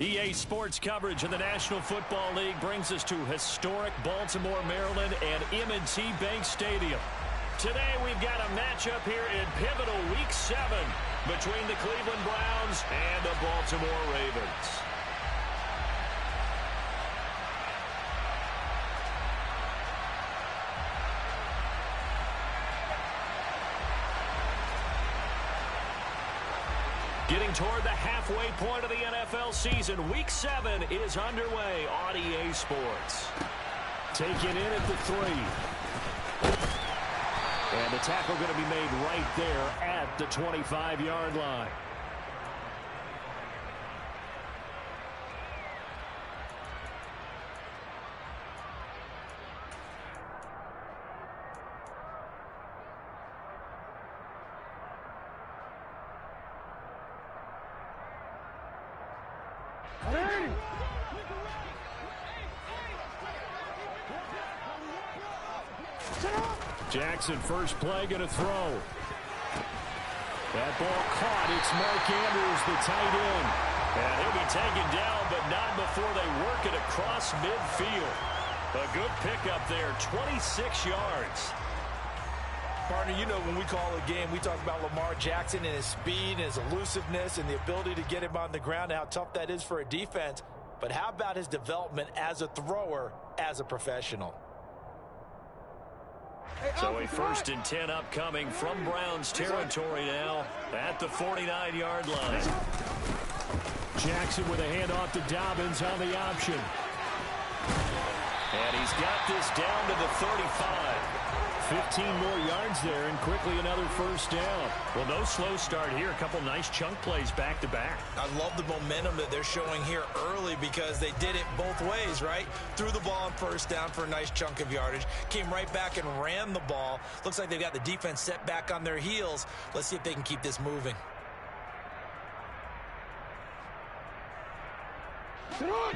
EA Sports coverage of the National Football League brings us to historic Baltimore, Maryland, and M&T Bank Stadium. Today we've got a matchup here in pivotal Week 7 between the Cleveland Browns and the Baltimore Ravens. Getting toward the halfway point of the NFL season, Week 7 is underway on EA Sports. Taken in at the 3. And the tackle going to be made right there at the 25-yard line. Jackson, first play, going to throw. That ball caught. It's Mark Andrews, the tight end. And he'll be taken down, but not before they work it across midfield. A good pickup there, 26 yards. Partner, you know when we call a game, we talk about Lamar Jackson and his speed and his elusiveness and the ability to get him on the ground, how tough that is for a defense. But how about his development as a thrower, as a professional? So a 1st and 10 upcoming from Browns territory now at the 49-yard line. Jackson with a handoff to Dobbins on the option. And he's got this down to the 35. 15 more yards there, and quickly another first down. Well, no slow start here. A couple nice chunk plays back-to-back. I love the momentum that they're showing here early because they did it both ways, right? Threw the ball on first down for a nice chunk of yardage. Came right back and ran the ball. Looks like they've got the defense set back on their heels. Let's see if they can keep this moving.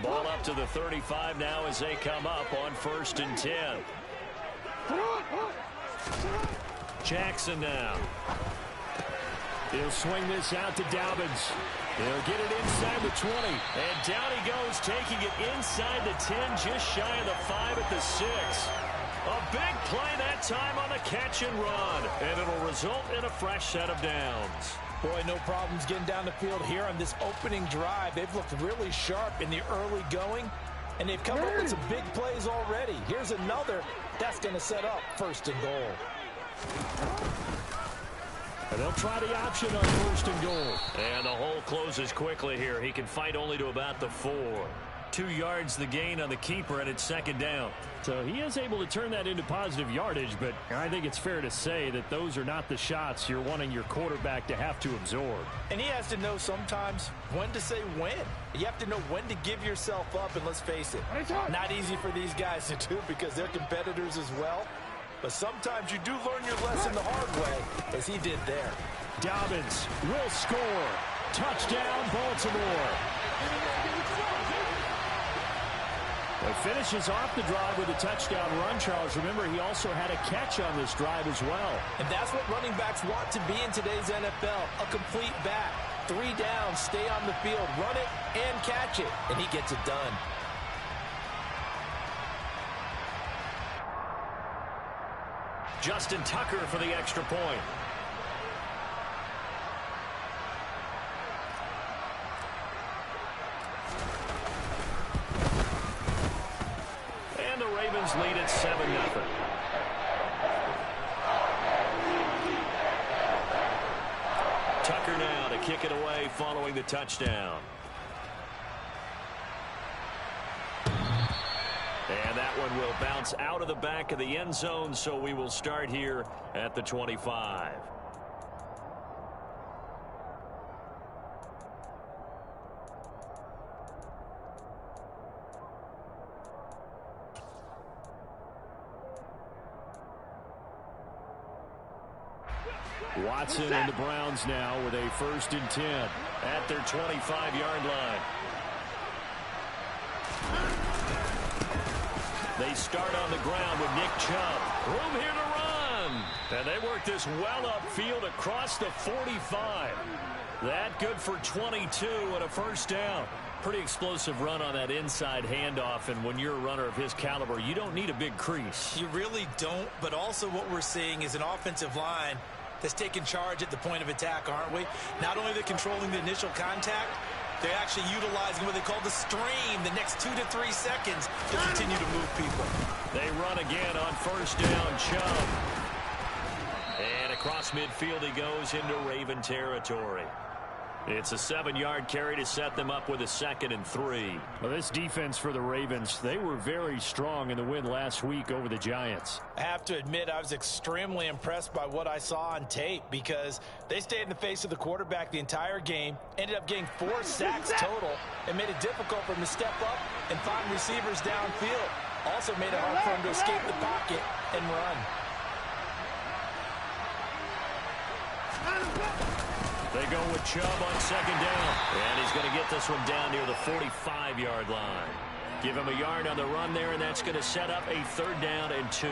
Ball up to the 35 now as they come up on 1st and 10. Jackson now. He'll swing this out to Dobbins. He'll get it inside the 20. And down he goes, taking it inside the 10, just shy of the 5 at the 6. A big play that time on the catch and run. And it'll result in a fresh set of downs. Boy, no problems getting down the field here on this opening drive. They've looked really sharp in the early going, and they've come up with some big plays already. Here's another that's going to set up 1st and goal. And they'll try the option on 1st and goal. And the hole closes quickly here. He can fight only to about the 4. 2 yards the gain on the keeper, and it's 2nd down. So he is able to turn that into positive yardage, but I think it's fair to say that those are not the shots you're wanting your quarterback to have to absorb. And he has to know sometimes when to say when. You have to know when to give yourself up, and let's face it, not easy for these guys to do because they're competitors as well. But sometimes you do learn your lesson the hard way, as he did there. Dobbins will score. Touchdown, Baltimore. He finishes off the drive with a touchdown run, Charles. Remember, he also had a catch on this drive as well. And that's what running backs want to be in today's NFL, a complete back. 3 down, stay on the field, run it, and catch it. And he gets it done. Justin Tucker for the extra point. And the Ravens lead at 7-0. Tucker now to kick it away following the touchdown. And that one will bounce out of the back of the end zone, so we will start here at the 25. Watson and the Browns now with a 1st and 10 at their 25-yard line. They start on the ground with Nick Chubb. Room here to run. And they work this well upfield across the 45. That good for 22 and a first down. Pretty explosive run on that inside handoff, and when you're a runner of his caliber, you don't need a big crease. You really don't, but also what we're seeing is an offensive line that's taking charge at the point of attack, aren't we? Not only are they controlling the initial contact, they're actually utilizing what they call the stream the next 2 to 3 seconds to continue to move people. They run again on first down, Chubb. And across midfield he goes into Raven territory. It's a 7-yard carry to set them up with a 2nd and 3. Well, this defense for the Ravens, they were very strong in the win last week over the Giants. I have to admit, I was extremely impressed by what I saw on tape because they stayed in the face of the quarterback the entire game, ended up getting 4 sacks total, and made it difficult for him to step up and find receivers downfield. Also made it hard for him to escape the pocket and run. They go with Chubb on 2nd down. And he's going to get this one down near the 45-yard line. Give him a yard on the run there, and that's going to set up a 3rd down and 2.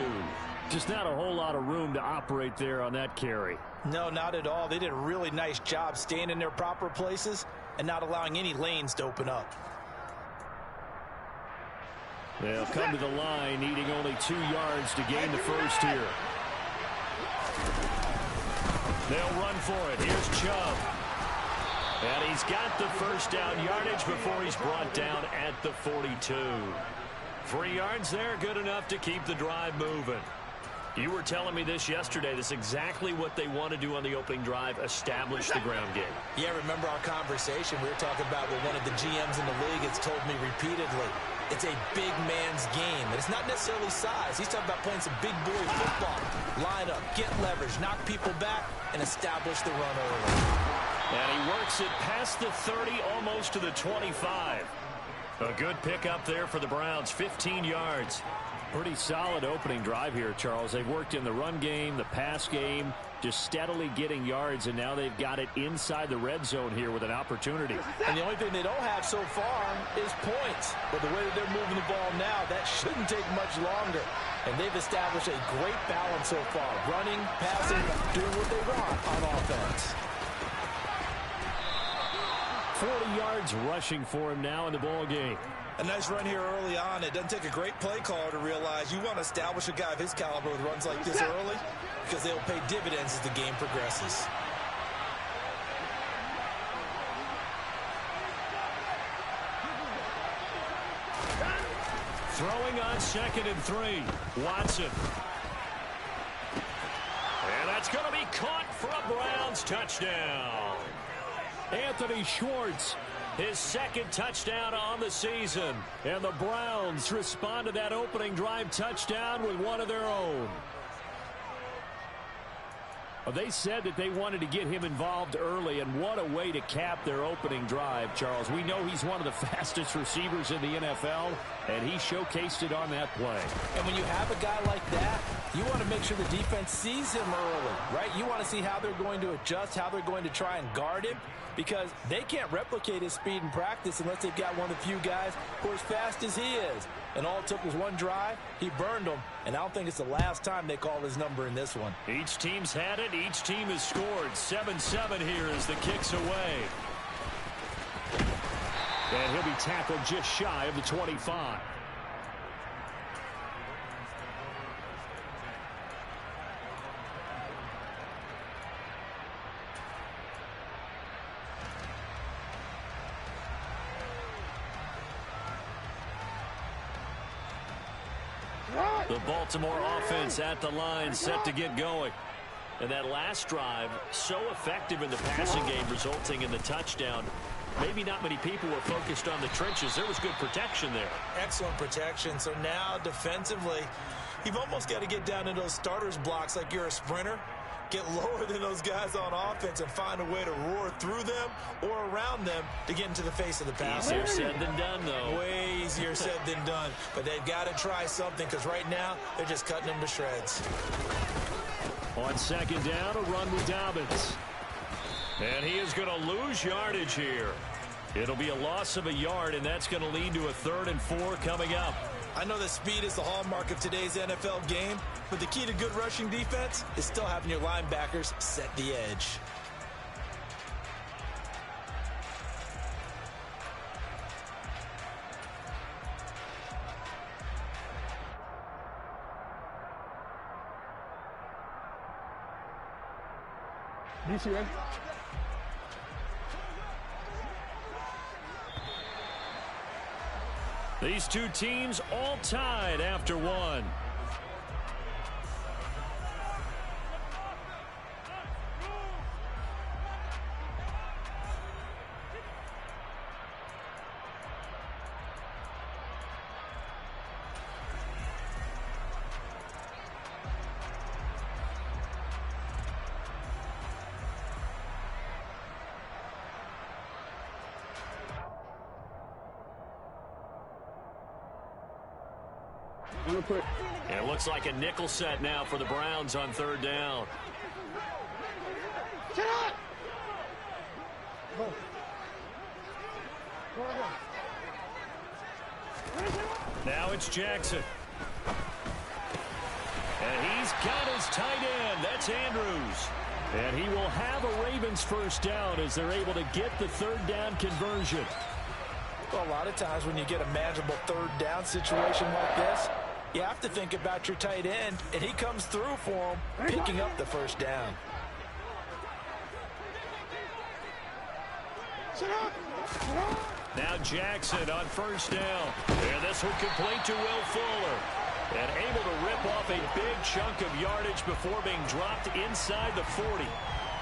Just not a whole lot of room to operate there on that carry. No, not at all. They did a really nice job staying in their proper places and not allowing any lanes to open up. They'll come to the line, needing only 2 yards to gain the first here. They'll run for it. Here's Chubb. And he's got the first down yardage before he's brought down at the 42. 3 yards there, good enough to keep the drive moving. You were telling me this yesterday. This is exactly what they want to do on the opening drive, establish the ground game. Yeah, remember our conversation. We were talking about what one of the GMs in the league has told me repeatedly. It's a big man's game, and it's not necessarily size. He's talking about playing some big boy football. Line up, get leverage, knock people back, and establish the run early. And he works it past the 30, almost to the 25. A good pickup there for the Browns, 15 yards. Pretty solid opening drive here, Charles. They've worked in the run game, the pass game, just steadily getting yards, and now they've got it inside the red zone here with an opportunity. And the only thing they don't have so far is points. But the way that they're moving the ball now, that shouldn't take much longer. And they've established a great balance so far. Running, passing, doing what they want on offense. 40 yards rushing for him now in the ball game. A nice run here early on. It doesn't take a great play caller to realize you want to establish a guy of his caliber with runs like this early because they'll pay dividends as the game progresses. Throwing on 2nd and 3. Watson. And that's going to be caught for a Browns touchdown. Anthony Schwartz, his 2nd touchdown on the season. and the Browns respond to that opening drive touchdown with one of their own. Well, they said that they wanted to get him involved early, and what a way to cap their opening drive, Charles. We know he's one of the fastest receivers in the NFL, and he showcased it on that play. And when you have a guy like that, you want to make sure the defense sees him early, right? You want to see how they're going to adjust, how they're going to try and guard him, because they can't replicate his speed in practice unless they've got one of the few guys who are as fast as he is. And all it took was one drive. He burned them, and I don't think it's the last time they call his number in this one. Each team's had it. Each team has scored. 7-7 here as the kick's away. And he'll be tackled just shy of the 25. The Baltimore offense at the line, set to get going. And that last drive, so effective in the passing game, resulting in the touchdown. Maybe not many people were focused on the trenches. There was good protection there. Excellent protection. So now defensively, you've almost got to get down in those starters blocks like you're a sprinter. Get lower than those guys on offense and find a way to roar through them or around them to get into the face of the passer. Easier said than done, though. Way easier said than done. But they've got to try something because right now they're just cutting them to shreds. On 2nd down, a run with Dobbins. And he is going to lose yardage here. It'll be a loss of a yard, and that's going to lead to a 3rd and 4 coming up. I know that speed is the hallmark of today's NFL game, but the key to good rushing defense is still having your linebackers set the edge. These two teams all tied after one. And it looks like a nickel set now for the Browns on 3rd down. Now it's Jackson. And he's got his tight end. That's Andrews. And he will have a Ravens first down as they're able to get the 3rd down conversion. Well, a lot of times when you get a manageable 3rd down situation like this, you have to think about your tight end, and he comes through for him, picking up the first down. Now Jackson on 1st down. And this one complete to Will Fuller. And able to rip off a big chunk of yardage before being dropped inside the 40.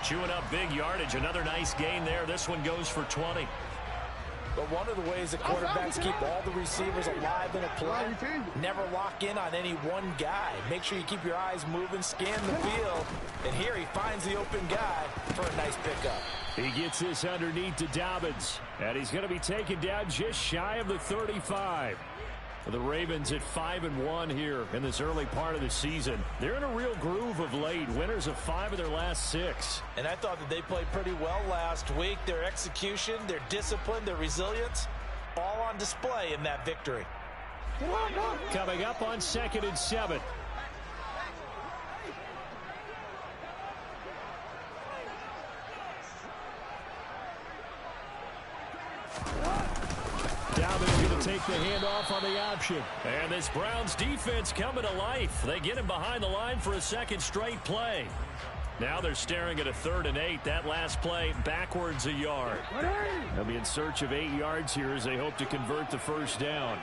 Chewing up big yardage. Another nice gain there. This one goes for 20. But one of the ways that quarterbacks keep all the receivers alive in a play, never lock in on any one guy. Make sure you keep your eyes moving, scan the field, and here he finds the open guy for a nice pickup. He gets this underneath to Dobbins, and he's going to be taken down just shy of the 35. The Ravens at 5-1 here in this early part of the season. They're in a real groove of late. Winners of 5 of their last 6. And I thought that they played pretty well last week. Their execution, their discipline, their resilience, all on display in that victory. Coming up on 2nd and 7. Dobbins going to take the handoff on the option. And this Browns defense coming to life. They get him behind the line for a 2nd straight play. Now they're staring at a 3rd and 8. That last play backwards a yard. They'll be in search of 8 yards here as they hope to convert the first down.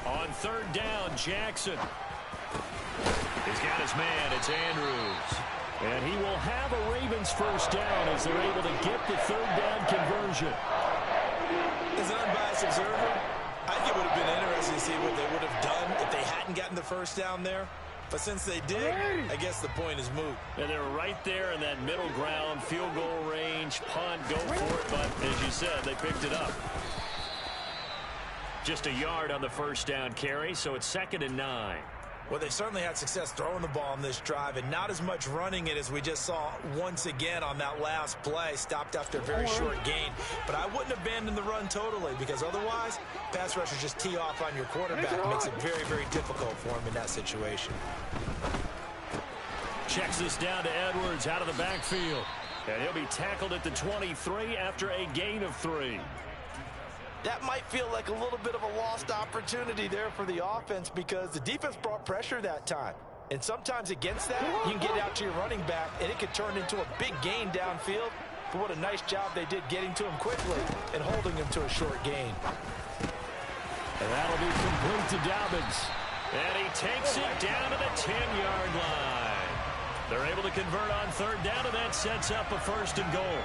On 3rd down, Jackson. He's got his man. It's Andrews. And he will have a Ravens first down as they're able to get the 3rd down conversion. As an unbiased observer, I think it would have been interesting to see what they would have done if they hadn't gotten the first down there. But since they did, I guess the point is moot. And they're right there in that middle ground, field goal range, punt, go for it. But as you said, they picked it up. Just a yard on the first down carry, so it's 2nd and 9. Well, they certainly had success throwing the ball on this drive and not as much running it as we just saw once again on that last play. Stopped after a very short gain. But I wouldn't abandon the run totally because otherwise, pass rushers just tee off on your quarterback. It makes it very, very difficult for him in that situation. Checks this down to Edwards out of the backfield. And he'll be tackled at the 23 after a gain of 3. That might feel like a little bit of a lost opportunity there for the offense because the defense brought pressure that time. And sometimes against that, you can get out to your running back, and it could turn into a big gain downfield. But what a nice job they did getting to him quickly and holding him to a short gain. And that'll be complete to Dobbins. And he takes it down to the 10-yard line. They're able to convert on 3rd down, and that sets up a 1st and goal.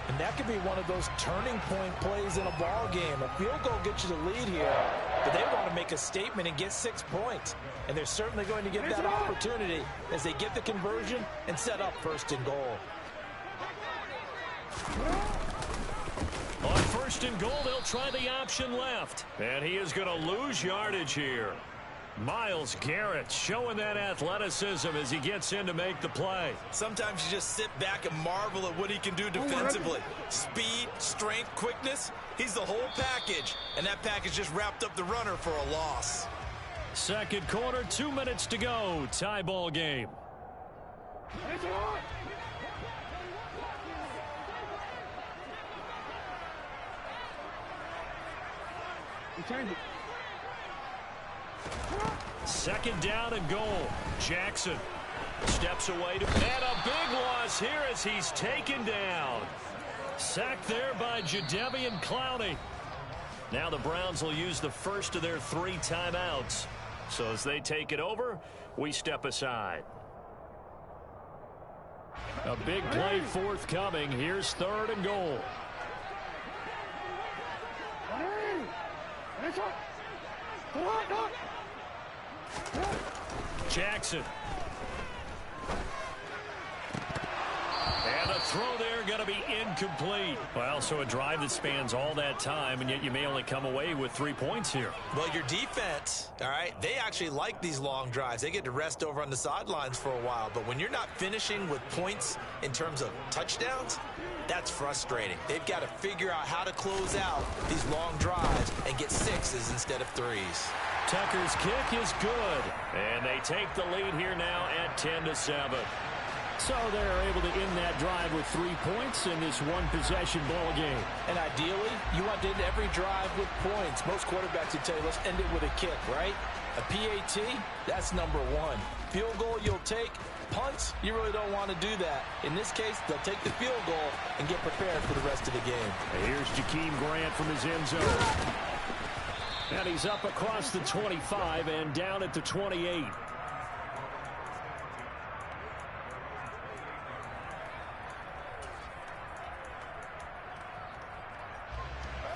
And that could be one of those turning point plays in a ball game. A field goal gets you the lead here, but they want to make a statement and get 6 points. And they're certainly going to get that opportunity as they get the conversion and set up 1st and goal. On 1st and goal, they'll try the option left. And he is going to lose yardage here. Myles Garrett showing that athleticism as he gets in to make the play. Sometimes you just sit back and marvel at what he can do defensively. Speed, strength, quickness, he's the whole package. And that package just wrapped up the runner for a loss. Second quarter, 2 minutes to go. Tie ball game. Second down and goal. Jackson steps away to, and a big loss here as he's taken down. Sacked there by Jadeveon Clowney. Now the Browns will use the first of their 3 timeouts. So as they take it over, we step aside. A big play forthcoming. Here's third and goal. Jackson. And a throw there going to be incomplete. Well, so a drive that spans all that time, and yet you may only come away with 3 points here. Well, your defense, all right, they actually like these long drives. They get to rest over on the sidelines for a while. But when you're not finishing with points in terms of touchdowns, that's frustrating. They've got to figure out how to close out these long drives and get 6s instead of 3s. Tucker's kick is good. And they take the lead here now at 10-7. So they're able to end that drive with 3 points in this one-possession ball game. And ideally, you want to end every drive with points. Most quarterbacks would tell you, let's end it with a kick, right? A PAT, that's number 1. Field goal you'll take. Punts, you really don't want to do that. In this case, they'll take the field goal and get prepared for the rest of the game. And here's Jakeem Grant from his end zone. And he's up across the 25 and down at the 28.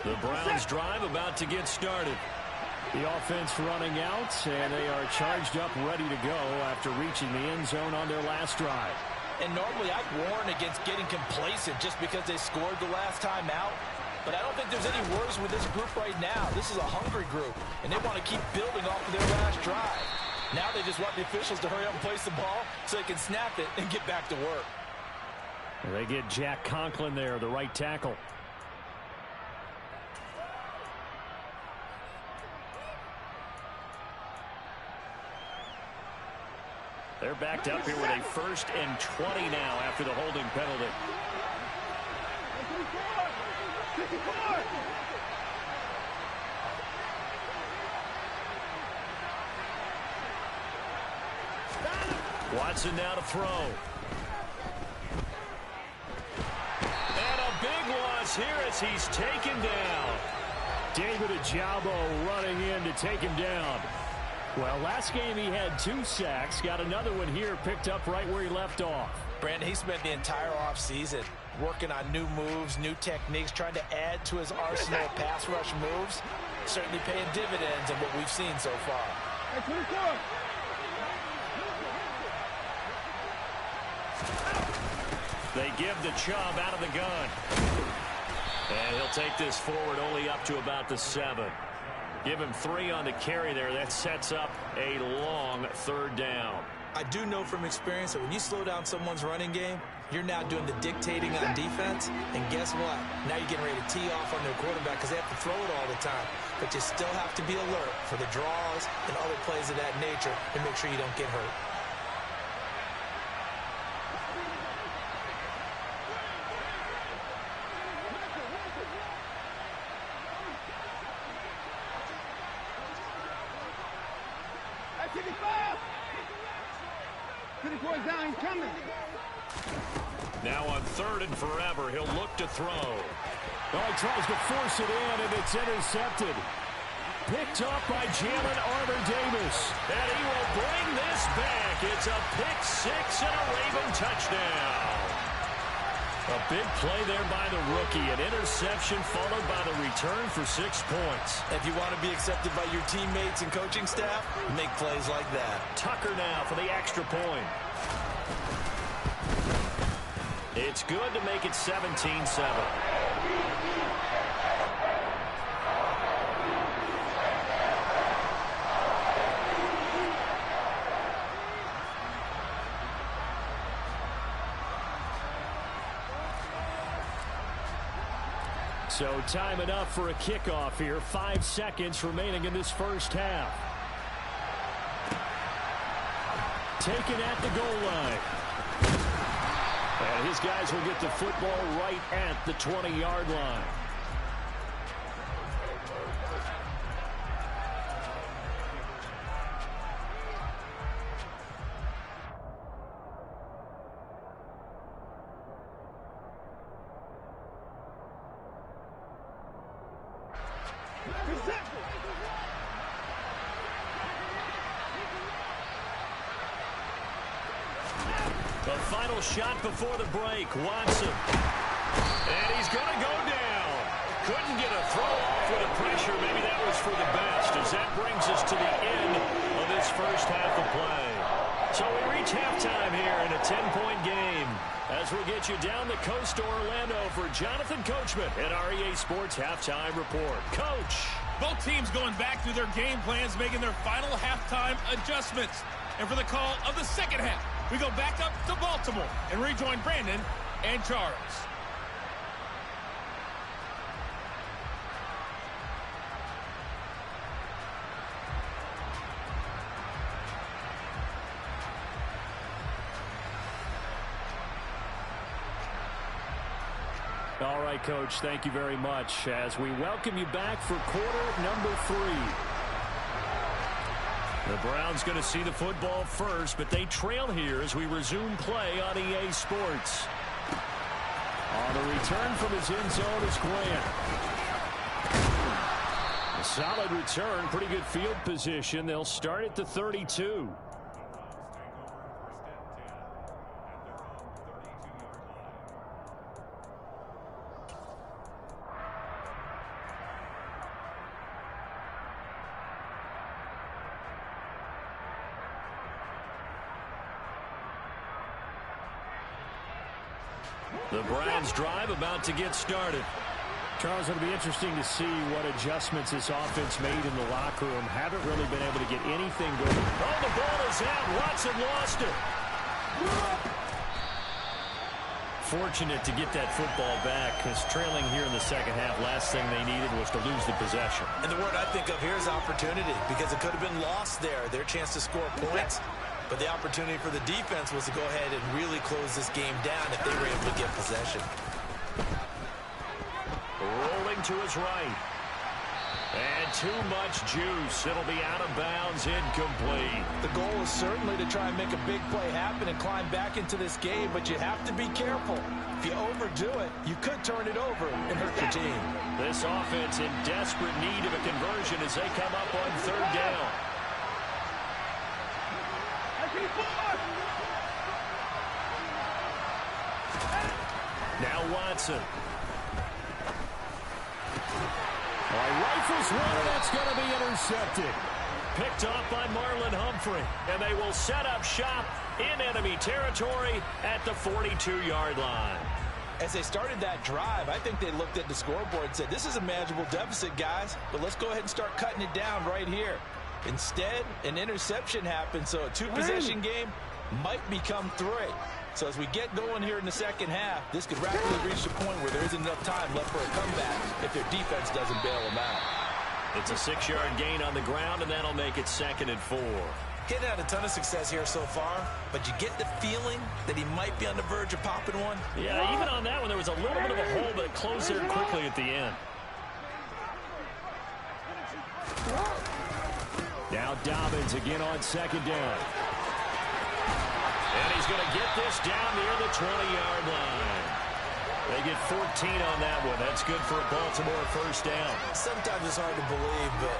The Browns drive about to get started. The offense running out, and they are charged up, ready to go after reaching the end zone on their last drive. And normally I'd warn against getting complacent just because they scored the last time out. But I don't think there's any worries with this group right now. This is a hungry group, and they want to keep building off of their last drive. Now they just want the officials to hurry up and place the ball so they can snap it and get back to work. They get Jack Conklin there, the right tackle. They're backed up here with a 1st and 20 now after the holding penalty. Watson now to throw. And a big loss here as he's taken down. David Ojabo running in to take him down. Well, last game he had 2 sacks. Got another one here picked up right where he left off. Brandon, he spent the entire offseason working on new moves, new techniques, trying to add to his arsenal of pass rush moves. Certainly paying dividends in what we've seen so far. They give the Chubb out of the gun. And he'll take this forward only up to about the 7. Give him 3 on the carry there. That sets up a long 3rd down. I do know from experience that when you slow down someone's running game, you're now doing the dictating on defense. And guess what? Now you're getting ready to tee off on their quarterback because they have to throw it all the time. But you still have to be alert for the draws and other plays of that nature to make sure you don't get hurt. Now on 3rd and forever, he'll look to throw. Oh, he tries to force it in, and it's intercepted. Picked up by Jalen Armour-Davis. And he will bring this back. It's a pick 6 and a Raven touchdown. A big play there by the rookie. An interception followed by the return for 6 points. If you want to be accepted by your teammates and coaching staff, make plays like that. Tucker now for the extra point. It's good to make it 17-7. So time enough for a kickoff here. 5 seconds remaining in this first half. Taken at the goal line. And his guys will get the football right at the 20-yard line. The final shot before the break. Watson. And he's going to go down. Couldn't get a throw off with the pressure. Maybe that was for the best, as that brings us to the end of this first half of play. So we reach halftime here in a 10-point game as we get you down the coast to Orlando for Jonathan Coachman at REA Sports Halftime Report. Coach. Both teams going back through their game plans, making their final halftime adjustments. And for the call of the second half, we go back up to Baltimore and rejoin Brandon and Charles. All right, Coach, thank you very much as we welcome you back for quarter number 3. The Browns going to see the football first, but they trail here as we resume play on EA Sports. On the return from his end zone is Grant. A solid return, pretty good field position. They'll start at the 32. The Browns drive about to get started. Charles, it'll be interesting to see what adjustments this offense made in the locker room. Haven't really been able to get anything going. Oh, the ball is out. Watson lost it. Fortunate to get that football back, because trailing here in the second half, last thing they needed was to lose the possession. And the word I think of here is opportunity, because it could have been lost there, their chance to score points. But the opportunity for the defense was to go ahead and really close this game down if they were able to get possession. Rolling to his right. And too much juice. It'll be out of bounds, incomplete. The goal is certainly to try and make a big play happen and climb back into this game, but you have to be careful. If you overdo it, you could turn it over and hurt your team. This offense in desperate need of a conversion as they come up on third down. Now Watson. Rifles one, and that's going to be intercepted. Picked off by Marlon Humphrey. And they will set up shop in enemy territory at the 42-yard line. As they started that drive, I think they looked at the scoreboard and said, this is a manageable deficit, guys, but let's go ahead and start cutting it down right here. Instead, an interception happened, so a two-possession game might become 3. So as we get going here in the second half, this could rapidly reach the point where there isn't enough time left for a comeback if their defense doesn't bail them out. It's a 6-yard gain on the ground, and that'll make it 2nd and 4. He's had a ton of success here so far, but you get the feeling that he might be on the verge of popping one. Yeah, even on that one, there was a little bit of a hole, but it closed there quickly at the end. Now Dobbins again on 2nd down. And he's going to get this down near the 20-yard line. They get 14 on that one. That's good for a Baltimore first down. Sometimes it's hard to believe, but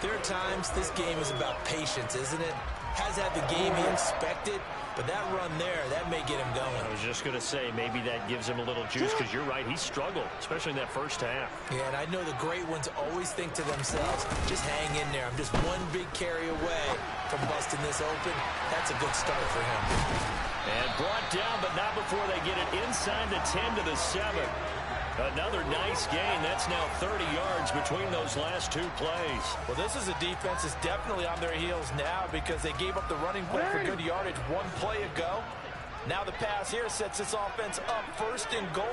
there are times this game is about patience, isn't it? Has had the game he expected, but that run there, that may get him going. I was just going to say, maybe that gives him a little juice, because you're right, he struggled, especially in that first half. Yeah, and I know the great ones always think to themselves, just hang in there. I'm just one big carry away from busting this open. That's a good start for him. And brought down, but not before they get it inside the 10 to the 7. Another nice gain. That's now 30 yards between those last 2 plays. Well, this is a defense that's definitely on their heels now, because they gave up the running play for good yardage 1 play ago. Now the pass here sets this offense up first and goal.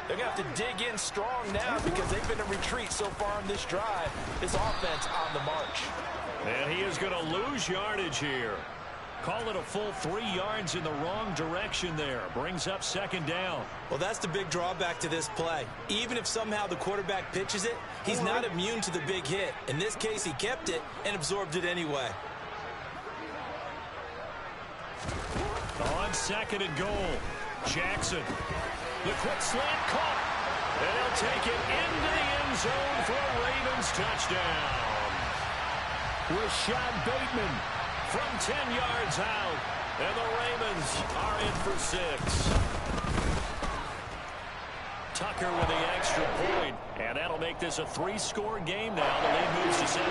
They're going to have to dig in strong now because they've been in retreat so far in this drive. This offense on the march. And he is going to lose yardage here. Call it a full 3 yards in the wrong direction there. Brings up second down. Well, that's the big drawback to this play. Even if somehow the quarterback pitches it, he's not immune to the big hit. In this case, he kept it and absorbed it anyway. On second and goal, Jackson. The quick slant caught. And he'll take it into the end zone for a Ravens touchdown. Rashad Bateman from 10 yards out. And the Ravens are in for 6. Tucker with the extra point. And that'll make this a 3-score game now. The lead moves to 17.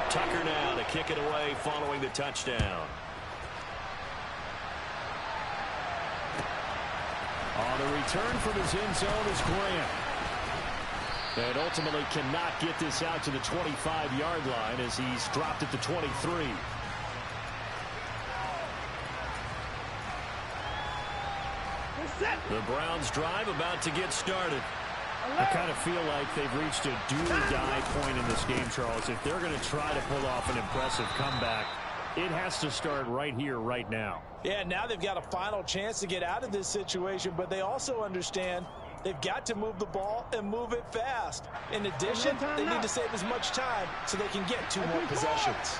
Tucker now to kick it away following the touchdown. On the return from his end zone is Grant. And ultimately cannot get this out to the 25-yard line as he's dropped at the 23. The Browns drive about to get started. I kind of feel like they've reached a do-or-die point in this game, Charles. If they're going to try to pull off an impressive comeback, it has to start right here, right now. Yeah, now they've got a final chance to get out of this situation, but they also understand they've got to move the ball and move it fast. In addition, they need to save as much time so they can get 2 more possessions.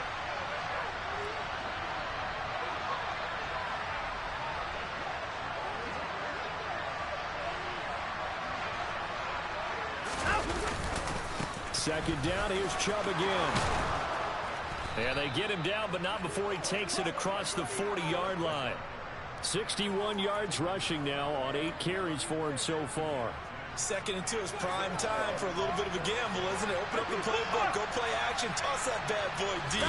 Second down, here's Chubb again. And they get him down, but not before he takes it across the 40-yard line. 61 yards rushing now on 8 carries for him so far. Second and 2 is prime time for a little bit of a gamble, isn't it? Open up the playbook, go play action, toss that bad boy deep.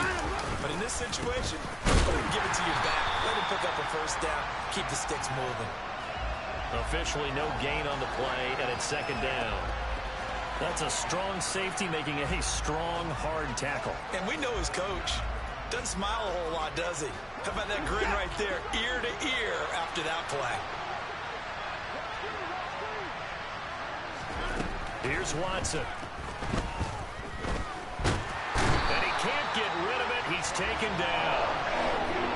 But in this situation, give it to your back. Let him pick up a first down. Keep the sticks moving. Officially no gain on the play, and it's second down. That's a strong safety making a strong, hard tackle. And we know his coach. Doesn't smile a whole lot, does he? How about that grin right there, ear to ear after that play? Here's Watson. And he can't get rid of it. He's taken down.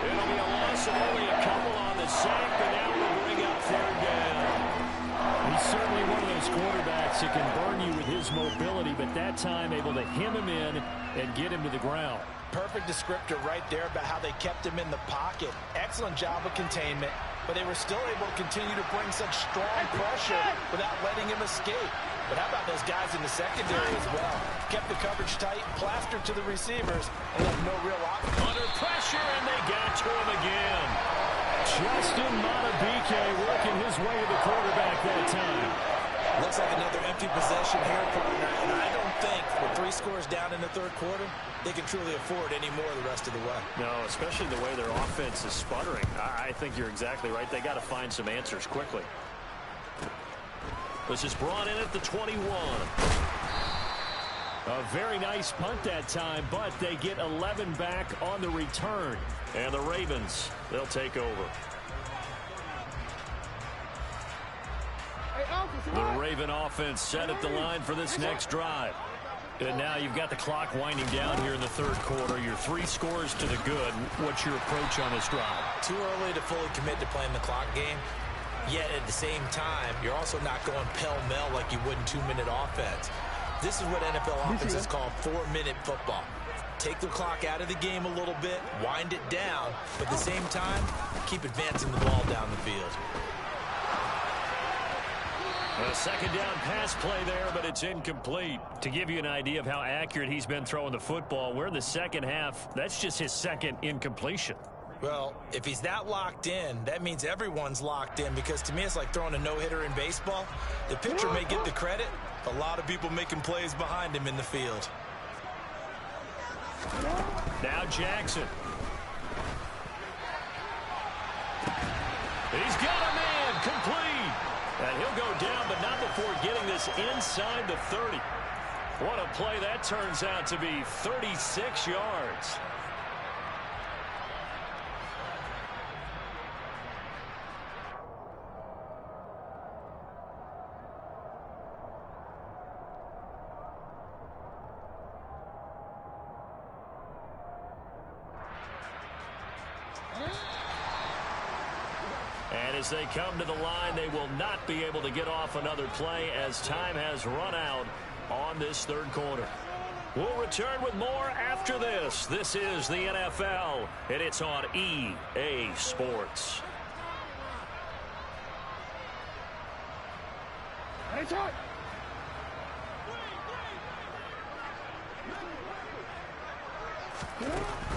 It'll be a loss of only a couple on the sack, but now we'll bring up third down. He's certainly one of those quarterbacks that can burn you with his mobility, but that time able to hem him in and get him to the ground. Perfect descriptor right there about how they kept him in the pocket. Excellent job of containment, but they were still able to continue to bring such strong pressure without letting him escape. But how about those guys in the secondary as well? Kept the coverage tight, plastered to the receivers, and left no real option. Under pressure, and they got to him again. Justin Madubuike working his way to the quarterback that time. Looks like another empty possession here, partner. And I don't think with 3 scores down in the third quarter, they can truly afford any more the rest of the way. No, especially the way their offense is sputtering. I think you're exactly right. They got to find some answers quickly. This is brought in at the 21. A very nice punt that time, but they get 11 back on the return. And the Ravens, they'll take over. The Raven offense set at the line for this next drive. And now you've got the clock winding down here in the third quarter. Your 3 scores to the good. What's your approach on this drive? Too early to fully commit to playing the clock game. Yet at the same time, you're also not going pell-mell like you would in 2-minute offense. This is what NFL offenses call 4-minute football. Take the clock out of the game a little bit, wind it down, but at the same time, keep advancing the ball down the field. A second down pass play there, but it's incomplete. To give you an idea of how accurate he's been throwing the football, we're in the second half. That's just his second incompletion. Well, if he's that locked in, that means everyone's locked in, because to me it's like throwing a no-hitter in baseball. The pitcher may get the credit, a lot of people making plays behind him in the field. Now Jackson. He's got a man complete. And he'll go down, but not before getting this inside the 30. What a play that turns out to be, 36 yards. And as they come to the line, they will not be able to get off another play as time has run out on this third quarter. We'll return with more after this. This is the NFL, and it's on EA Sports.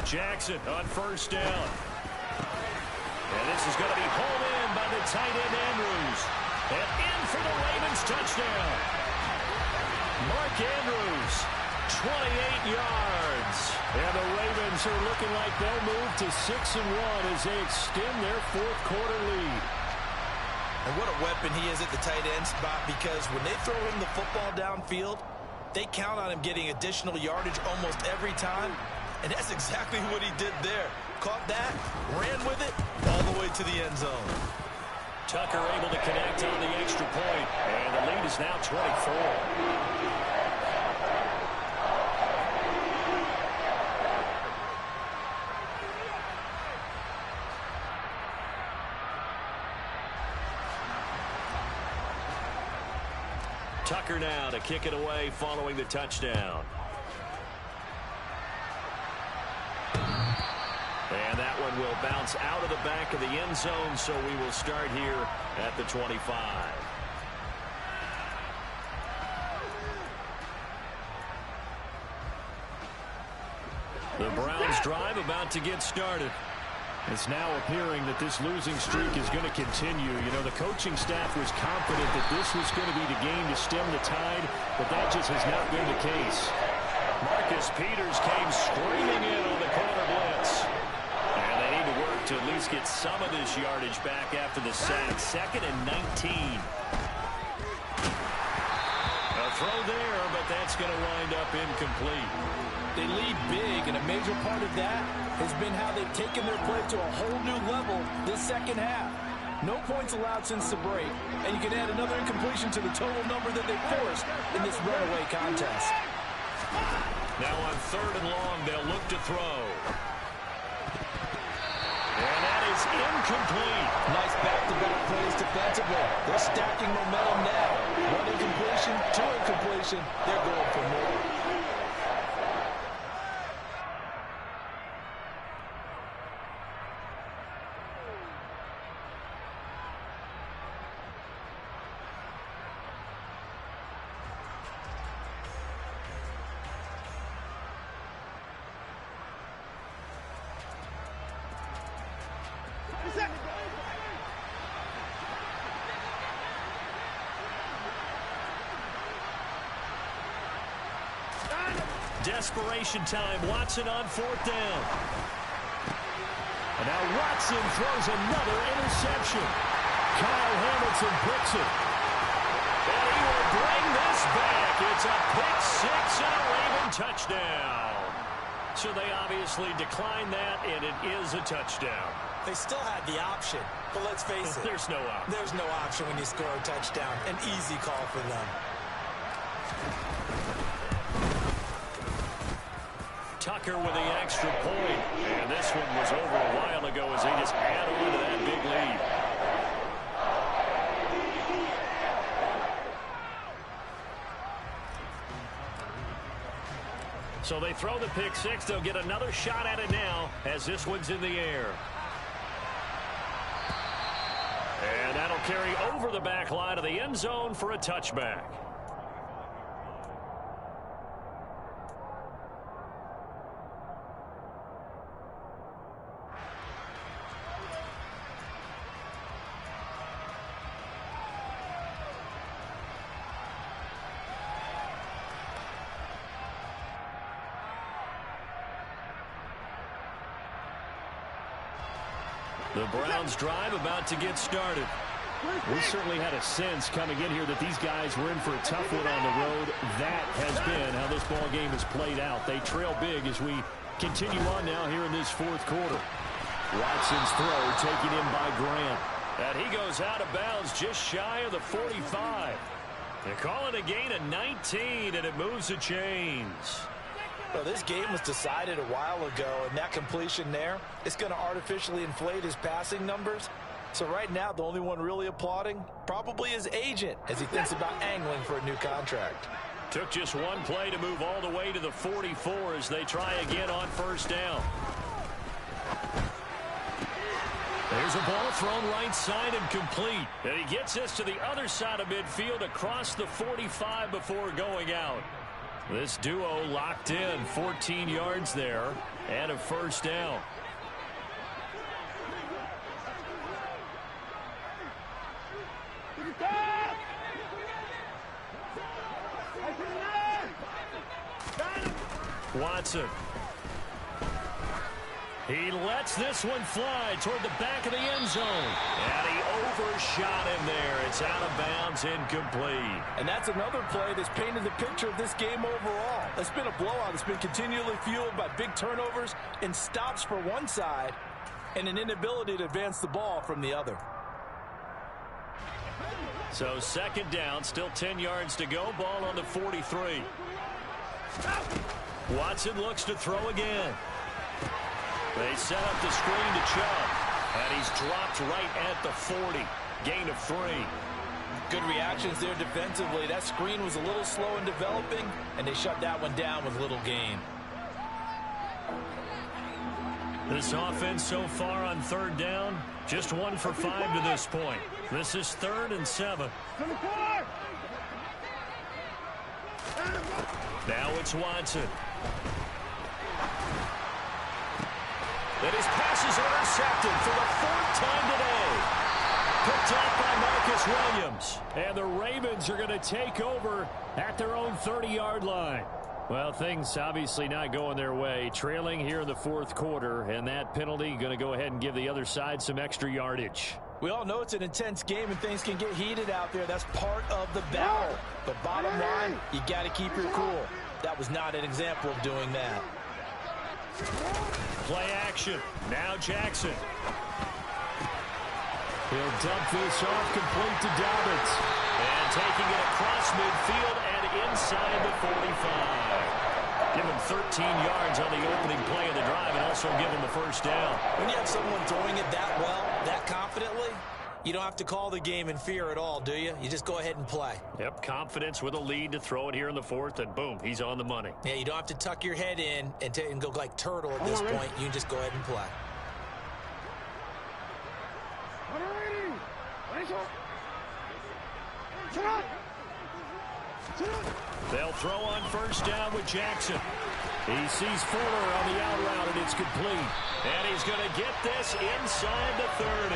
Jackson on first down. And this is going to be hauled in by the tight end Andrews. And in for the Ravens touchdown. Mark Andrews, 28 yards. And the Ravens are looking like they'll move to 6-1 as they extend their fourth quarter lead. And what a weapon he is at the tight end spot, because when they throw him the football downfield, they count on him getting additional yardage almost every time. And that's exactly what he did there. Caught that, ran with it, all the way to the end zone. Tucker able to connect on the extra point, and the lead is now 24. Tucker now to kick it away following the touchdown. And that one will bounce out of the back of the end zone, so we will start here at the 25. The Browns drive about to get started. It's now appearing that this losing streak is going to continue. You know, the coaching staff was confident that this was going to be the game to stem the tide, but that just has not been the case. Marcus Peters came screaming in on the corner blitz. And they need to work to at least get some of this yardage back after the sack. 2nd and 19. A throw there, but that's going to wind up incomplete. They lead big, and a major part of that has been how they've taken their play to a whole new level this second half. No points allowed since the break, and you can add another incompletion to the total number that they forced in this runaway contest. Now on 3rd and long, they'll look to throw. And that is incomplete. Nice back-to-back plays defensively. They're stacking momentum now. 1 incompletion, 2 incompletion. They're going for more. Desperation time. Watson on 4th down. And now Watson throws another interception. Kyle Hamilton picks it. And he will bring this back. It's a pick 6 and a Raven touchdown. So they obviously declined that, and it is a touchdown. They still had the option, but let's face it. There's no option. There's no option when you score a touchdown. An easy call for them. Tucker with the extra point. And this one was over a while ago as they just add on to that big lead. So they throw the pick 6. They'll get another shot at it now as this one's in the air. And that'll carry over the back line of the end zone for a touchback. The Browns drive about to get started. We certainly had a sense coming in here that these guys were in for a tough one on the road. That has been how this ball game has played out. They trail big as we continue on now here in this fourth quarter. Watson's throw taken in by Grant. And he goes out of bounds just shy of the 45. They're calling a gain of 19, and it moves the chains. Well, this game was decided a while ago, and that completion there is going to artificially inflate his passing numbers. So right now, the only one really applauding, probably his agent, as he thinks about angling for a new contract. Took just one play to move all the way to the 44 as they try again on first down. There's a ball thrown right side and complete. And he gets this to the other side of midfield across the 45 before going out. This duo locked in, 14 yards there and a first down. Watson. He lets this one fly toward the back of the end zone. And he overshot him there. It's out of bounds, incomplete. And that's another play that's painted the picture of this game overall. It's been a blowout. It's been continually fueled by big turnovers and stops for one side and an inability to advance the ball from the other. So second down, still 10 yards to go. Ball on the 43. Watson looks to throw again. They set up the screen to Chubb, and he's dropped right at the 40. Gain of 3. Good reactions there defensively. That screen was a little slow in developing, and they shut that one down with little gain. This offense so far on third down, just 1 for 5 to this point. This is 3rd and 7. Now it's Watson. And his pass is intercepted for the 4th time today. Picked off by Marcus Williams. And the Ravens are going to take over at their own 30-yard line. Well, things obviously not going their way. Trailing here in the 4th quarter, and that penalty going to go ahead and give the other side some extra yardage. We all know it's an intense game and things can get heated out there. That's part of the battle. But bottom line, you got to keep your cool. That was not an example of doing that. Play action. Now Jackson. He'll dump this off complete to Dobbins. And taking it across midfield and inside the 45. Give him 13 yards on the opening play of the drive and also give him the first down. When you have someone throwing it that well, that confidently, you don't have to call the game in fear at all, do you? You just go ahead and play. Yep, confidence with a lead to throw it here in the 4th, and boom, he's on the money. Yeah, you don't have to tuck your head in and go like turtle at this point. You can just go ahead and play. They'll throw on first down with Jackson. He sees Fuller on the out route, and it's complete. And he's going to get this inside the 30.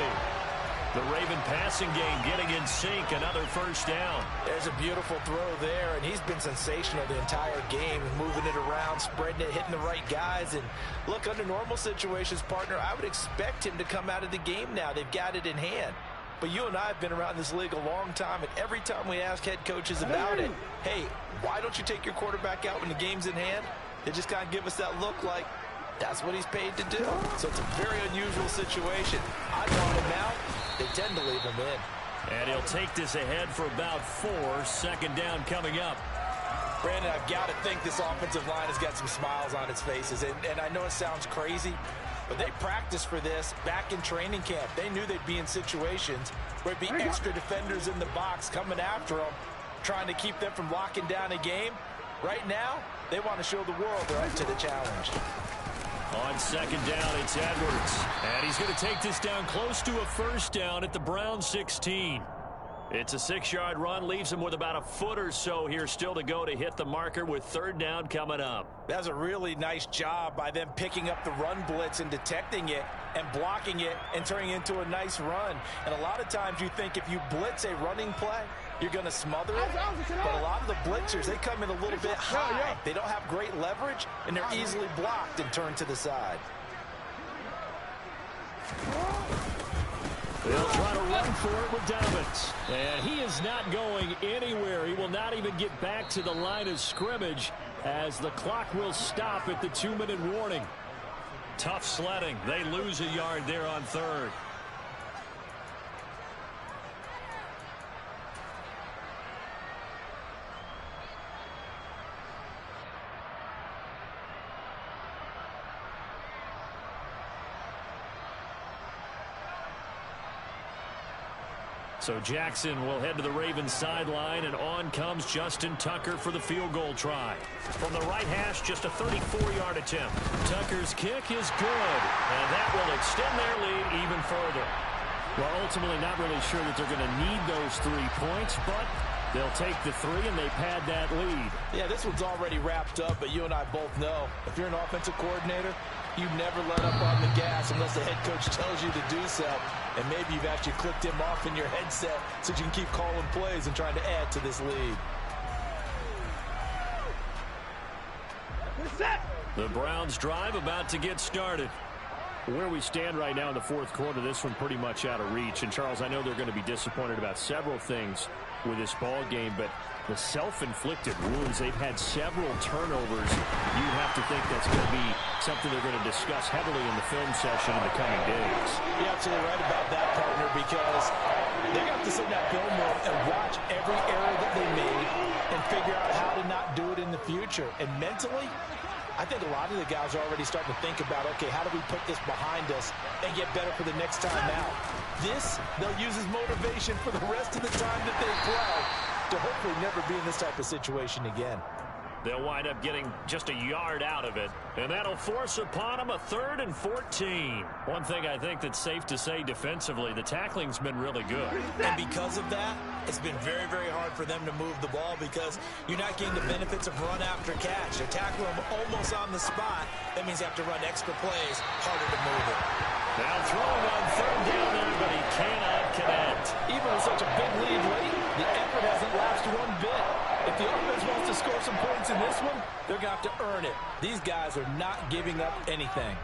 The Raven passing game getting in sync, another first down. There's a beautiful throw there, and he's been sensational the entire game, moving it around, spreading it, hitting the right guys. And look, under normal situations, partner, I would expect him to come out of the game now. They've got it in hand. But you and I have been around this league a long time, and every time we ask head coaches about it, hey, why don't you take your quarterback out when the game's in hand? They just kind of give us that look like that's what he's paid to do. So it's a very unusual situation. I want him out. They tend to leave him in. And he'll take this ahead for about 4. Second down coming up. Brandon, I've got to think this offensive line has got some smiles on its faces. And I know it sounds crazy, but they practiced for this back in training camp. They knew they'd be in situations where it'd be extra defenders in the box coming after them, trying to keep them from locking down a game. Right now, they want to show the world they're up to the challenge. On second down, it's Edwards. And he's going to take this down close to a first down at the Browns 16. It's a 6-yard run, leaves him with about a foot or so here still to go to hit the marker with third down coming up. That's a really nice job by them picking up the run blitz and detecting it and blocking it and turning it into a nice run. And a lot of times you think if you blitz a running play, you're going to smother it. But a lot of the blitzers, they come in a little bit high. They don't have great leverage, and they're easily blocked and turned to the side. They'll try to run for it with Dobbins. And he is not going anywhere. He will not even get back to the line of scrimmage as the clock will stop at the 2-minute warning. Tough sledding. They lose a yard there on third. So Jackson will head to the Ravens sideline, and on comes Justin Tucker for the field goal try. From the right hash, just a 34-yard attempt. Tucker's kick is good, and that will extend their lead even further. Well, ultimately not really sure that they're going to need those 3 points, but they'll take the 3 and they pad that lead. Yeah, this one's already wrapped up, but you and I both know if you're an offensive coordinator, you never let up on the gas unless the head coach tells you to do so. And maybe you've actually clicked him off in your headset so you can keep calling plays and trying to add to this lead. The Browns drive about to get started. Where we stand right now in the fourth quarter, this one pretty much out of reach. And, Charles, I know they're going to be disappointed about several things with this ball game, but the self-inflicted wounds, they've had several turnovers. You have to think that's going to be something they're going to discuss heavily in the film session in the coming days. You're absolutely right about that, partner, because they're going to have to sit in that film room and watch every error that they made and figure out how to not do it in the future. And mentally, I think a lot of the guys are already starting to think about, okay, how do we put this behind us and get better for the next time out? This, they'll use as motivation for the rest of the time that they play to hopefully never be in this type of situation again. They'll wind up getting just a yard out of it, and that'll force upon them a 3rd and 14. One thing I think that's safe to say defensively, the tackling's been really good. And because of that, it's been very, very hard for them to move the ball because you're not getting the benefits of run after catch. They're tackling them almost on the spot. That means you have to run extra plays, harder to move it. Now throwing on 3rd down there, but he cannot connect. Even with such a big lead late, the effort hasn't lapsed one bit. If the offense wants to score some points in this one, they're going to have to earn it. These guys are not giving up anything.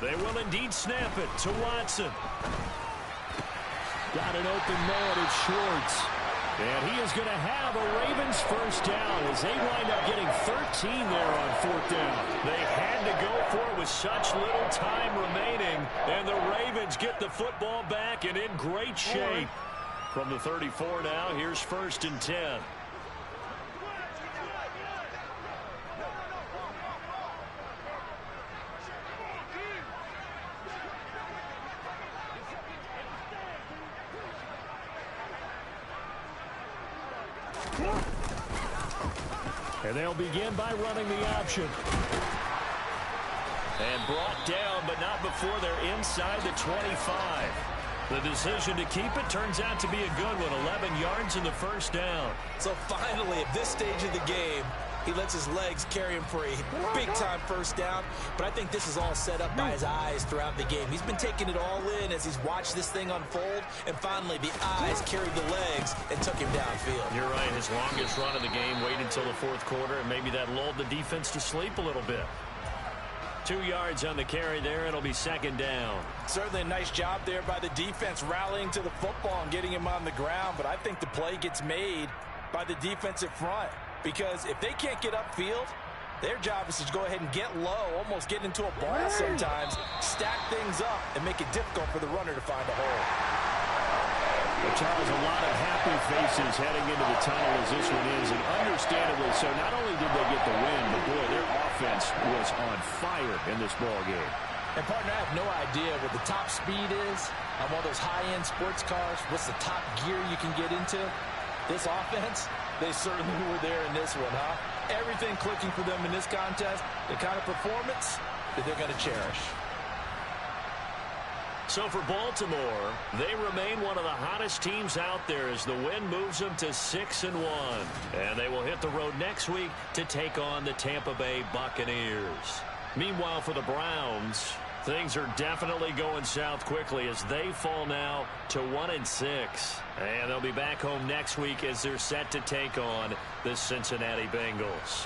They will indeed snap it to Watson. Got an open man, it's Schwartz. And he is going to have a Ravens first down as they wind up getting 13 there on 4th down. They had to go for it with such little time remaining, and the Ravens get the football back and in great shape. From the 34 now, here's 1st and 10. And they'll begin by running the option. And brought down, but not before they're inside the 25. The decision to keep it turns out to be a good one. 11 yards in the first down. So finally, at this stage of the game, he lets his legs carry him for a big-time first down. But I think this is all set up by his eyes throughout the game. He's been taking it all in as he's watched this thing unfold. And finally, the eyes carried the legs and took him downfield. You're right. His longest run of the game waited until the fourth quarter, and maybe that lulled the defense to sleep a little bit. 2 yards on the carry there. It'll be 2nd down. Certainly a nice job there by the defense rallying to the football and getting him on the ground. But I think the play gets made by the defensive front. Because if they can't get upfield, their job is to go ahead and get low, almost get into a ball sometimes, stack things up, and make it difficult for the runner to find a hole. Well, Charles, a lot of happy faces heading into the tunnel as this one is, and understandably so. Not only did they get the win, but, boy, their offense was on fire in this ball game. And, partner, I have no idea what the top speed is on one of those high-end sports cars. What's the top gear you can get into? This offense, they certainly were there in this one, huh? Everything clicking for them in this contest, the kind of performance that they're going to cherish. So for Baltimore, they remain one of the hottest teams out there as the win moves them to 6-1. And they will hit the road next week to take on the Tampa Bay Buccaneers. Meanwhile, for the Browns, things are definitely going south quickly as they fall now to 1-6. And they'll be back home next week as they're set to take on the Cincinnati Bengals.